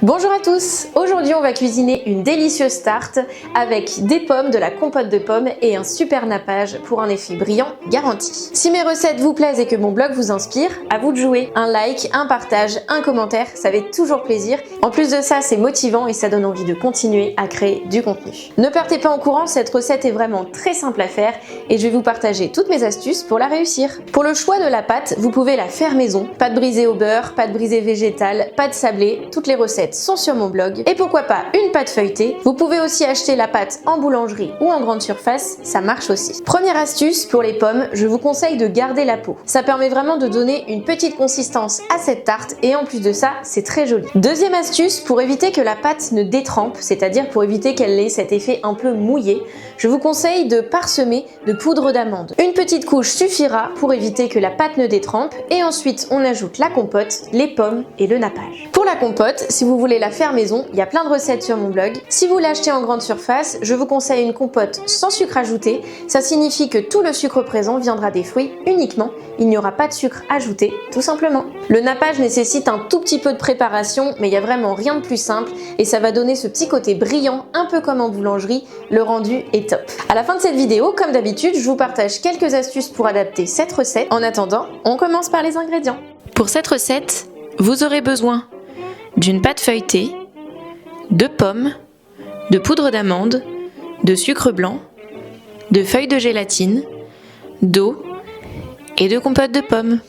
Bonjour à tous, aujourd'hui on va cuisiner une délicieuse tarte avec des pommes, de la compote de pommes et un super nappage pour un effet brillant garanti. Si mes recettes vous plaisent et que mon blog vous inspire, à vous de jouer. Un like, un partage, un commentaire, ça fait toujours plaisir. En plus de ça, c'est motivant et ça donne envie de continuer à créer du contenu. Ne partez pas en courant, cette recette est vraiment très simple à faire et je vais vous partager toutes mes astuces pour la réussir. Pour le choix de la pâte, vous pouvez la faire maison. Pâte brisée au beurre, pâte brisée végétale, pâte sablée, toutes les recettes sont sur mon blog. Et pourquoi pas une pâte feuilletée. Vous pouvez aussi acheter la pâte en boulangerie ou en grande surface, ça marche aussi. Première astuce pour les pommes, je vous conseille de garder la peau. Ça permet vraiment de donner une petite consistance à cette tarte et en plus de ça, c'est très joli. Deuxième astuce, pour éviter que la pâte ne détrempe, c'est-à-dire pour éviter qu'elle ait cet effet un peu mouillé, je vous conseille de parsemer de poudre d'amande. Une petite couche suffira pour éviter que la pâte ne détrempe et ensuite on ajoute la compote, les pommes et le nappage. Pour la compote, si vous voulez la faire maison, il y a plein de recettes sur mon blog. Si vous l'achetez en grande surface, je vous conseille une compote sans sucre ajouté. Ça signifie que tout le sucre présent viendra des fruits uniquement. Il n'y aura pas de sucre ajouté, tout simplement. Le nappage nécessite un tout petit peu de préparation, mais il n'y a vraiment rien de plus simple et ça va donner ce petit côté brillant, un peu comme en boulangerie. Le rendu est top. À la fin de cette vidéo, comme d'habitude, je vous partage quelques astuces pour adapter cette recette. En attendant, on commence par les ingrédients. Pour cette recette, vous aurez besoin d'une pâte feuilletée, de pommes, de poudre d'amande, de sucre blanc, de feuilles de gélatine, d'eau et de compote de pommes.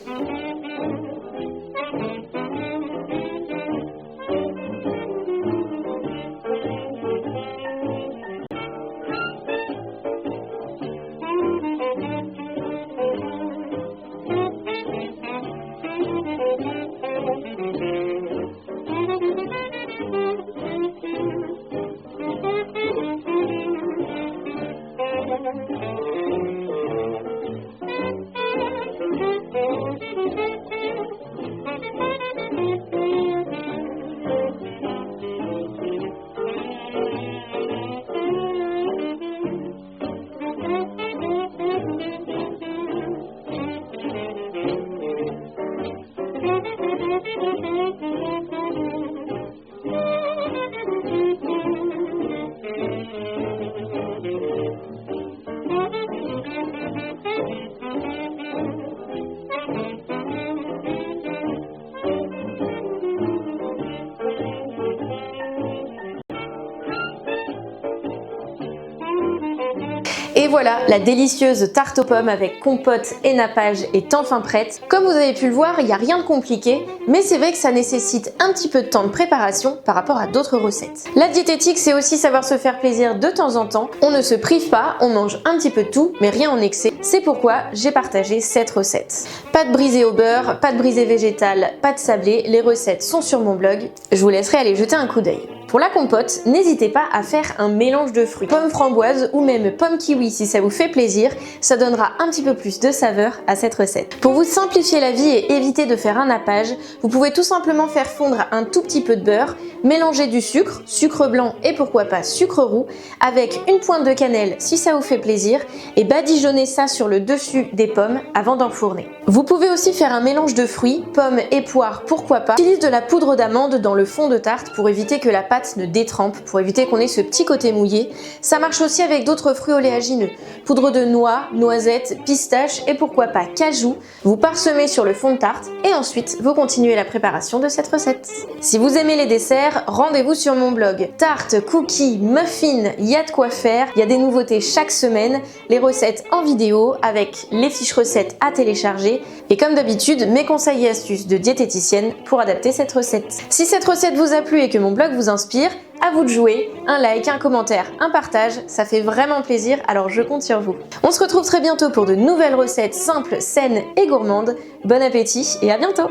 Et voilà, la délicieuse tarte aux pommes avec compote et nappage est enfin prête. Comme vous avez pu le voir, il n'y a rien de compliqué, mais c'est vrai que ça nécessite un petit peu de temps de préparation par rapport à d'autres recettes. La diététique, c'est aussi savoir se faire plaisir de temps en temps. On ne se prive pas, on mange un petit peu de tout, mais rien en excès. C'est pourquoi j'ai partagé cette recette. Pâte brisée au beurre, pâte brisée végétale, pâte sablée, les recettes sont sur mon blog. Je vous laisserai aller jeter un coup d'œil. Pour la compote, n'hésitez pas à faire un mélange de fruits, pommes framboises ou même pommes kiwi si ça vous fait plaisir, ça donnera un petit peu plus de saveur à cette recette. Pour vous simplifier la vie et éviter de faire un nappage, vous pouvez tout simplement faire fondre un tout petit peu de beurre, mélanger du sucre, sucre blanc et pourquoi pas sucre roux, avec une pointe de cannelle si ça vous fait plaisir et badigeonner ça sur le dessus des pommes avant d'enfourner. Vous pouvez aussi faire un mélange de fruits, pommes et poires, pourquoi pas. J'utilise de la poudre d'amande dans le fond de tarte pour éviter que la pâte ne détrempe, pour éviter qu'on ait ce petit côté mouillé. Ça marche aussi avec d'autres fruits oléagineux, poudre de noix, noisettes, pistaches et pourquoi pas cajou. Vous parsemez sur le fond de tarte et ensuite vous continuez la préparation de cette recette. Si vous aimez les desserts, rendez-vous sur mon blog. Tarte, cookies, muffins, il y a de quoi faire. Il y a des nouveautés chaque semaine, les recettes en vidéo avec les fiches recettes à télécharger et comme d'habitude mes conseils et astuces de diététicienne pour adapter cette recette. Si cette recette vous a plu et que mon blog vous inspire, à vous de jouer, un like, un commentaire, un partage, ça fait vraiment plaisir, alors je compte sur vous. On se retrouve très bientôt pour de nouvelles recettes simples, saines et gourmandes. Bon appétit et à bientôt!